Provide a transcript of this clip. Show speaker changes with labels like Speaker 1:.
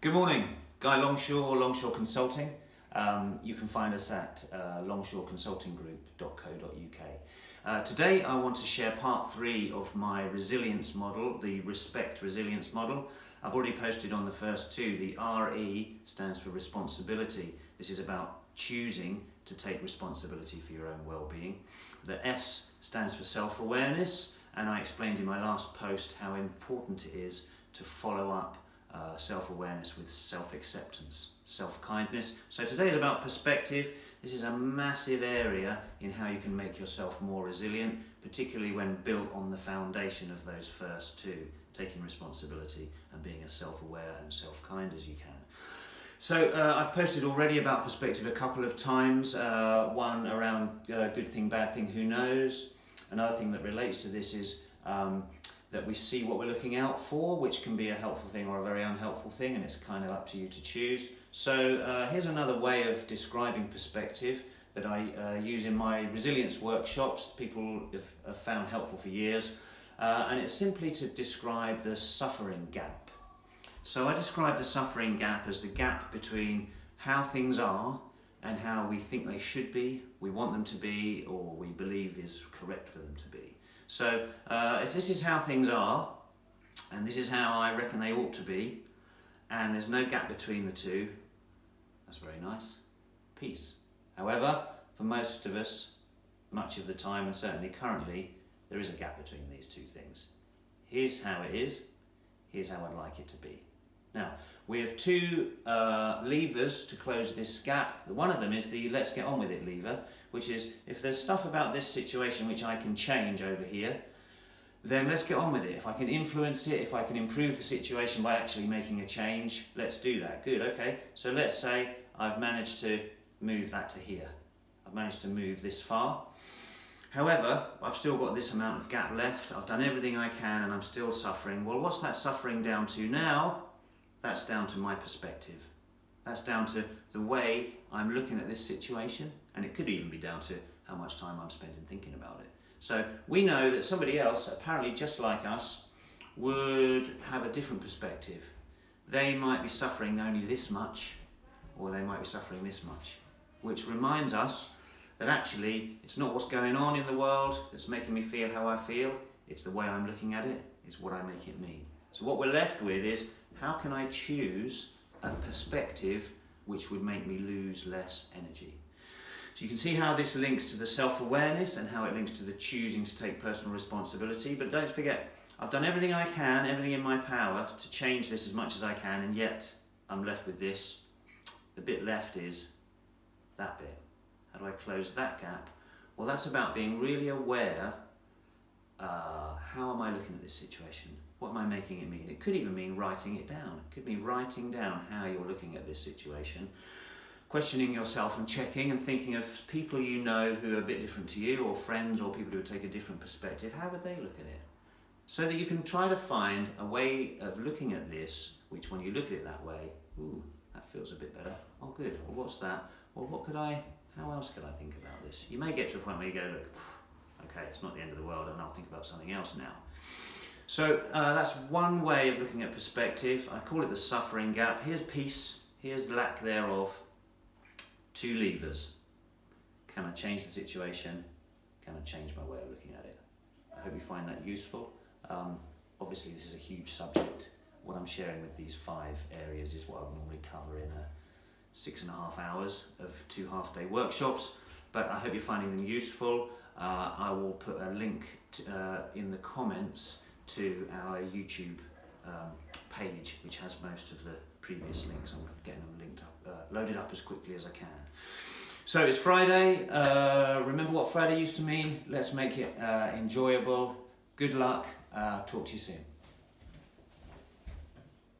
Speaker 1: Good morning, Guy Longshore, Longshore Consulting. You can find us at longshoreconsultinggroup.co.uk. Today I want to share part 3 of my resilience model, the ReSPECt resilience model. I've already posted on the first 2. The RE stands for responsibility. This is about choosing to take responsibility for your own well-being. The S stands for self-awareness, and I explained in my last post how important it is to follow up self-awareness with self-acceptance, self-kindness. So today is about perspective. This is a massive area in how you can make yourself more resilient, particularly when built on the foundation of those first 2, taking responsibility and being as self-aware and self-kind as you can. So I've posted already about perspective a couple of times, one around good thing, bad thing, who knows. Another thing that relates to this is that we see what we're looking out for, which can be a helpful thing or a very unhelpful thing, and it's kind of up to you to choose. So here's another way of describing perspective that I use in my resilience workshops. People have found helpful for years, and it's simply to describe the suffering gap. So I describe the suffering gap as the gap between how things are and how we think they should be, we want them to be, or we believe is correct for them to be. So if this is how things are, and this is how I reckon they ought to be, and there's no gap between the two, that's very nice. Peace. However, for most of us, much of the time, and certainly currently, there is a gap between these two things. Here's how it is, here's how I'd like it to be. Now, we have 2 levers to close this gap. One of them is the let's get on with it lever, which is if there's stuff about this situation which I can change over here, then let's get on with it. If I can influence it, if I can improve the situation by actually making a change, let's do that. Good, okay. So let's say I've managed to move that to here. I've managed to move this far. However, I've still got this amount of gap left. I've done everything I can and I'm still suffering. Well, what's that suffering down to now? That's down to my perspective. That's down to the way I'm looking at this situation, and it could even be down to how much time I'm spending thinking about it. So we know that somebody else, apparently just like us, would have a different perspective. They might be suffering only this much, or they might be suffering this much, which reminds us that actually it's not what's going on in the world that's making me feel how I feel, it's the way I'm looking at it, it's what I make it mean. So what we're left with is, how can I choose a perspective which would make me lose less energy? So you can see how this links to the self-awareness and how it links to the choosing to take personal responsibility. But don't forget, I've done everything I can, everything in my power to change this as much as I can, and yet I'm left with this. The bit left is that bit. How do I close that gap? Well, that's about being really aware. How am I looking at this situation? What am I making it mean? It could even mean writing it down. It could mean writing down how you're looking at this situation, questioning yourself and checking and thinking of people you know who are a bit different to you, or friends or people who would take a different perspective. How would they look at it? So that you can try to find a way of looking at this, which when you look at it that way, ooh, that feels a bit better. Oh good, well what's that? Well how else could I think about this? You may get to a point where you go, look, okay, it's not the end of the world and I'll think about something else now. So that's one way of looking at perspective. I call it the suffering gap. Here's peace, here's lack thereof. 2 levers. Can I change the situation? Can I change my way of looking at it? I hope you find that useful. Obviously this is a huge subject. What I'm sharing with these 5 areas is what I would normally cover in 6.5 hours of 2 half-day workshops, but I hope you're finding them useful. I will put a link in the comments to our YouTube page, which has most of the previous links. I'm getting them linked up, loaded up as quickly as I can. So it's Friday. Remember what Friday used to mean? Let's make it enjoyable. Good luck. Talk to you soon.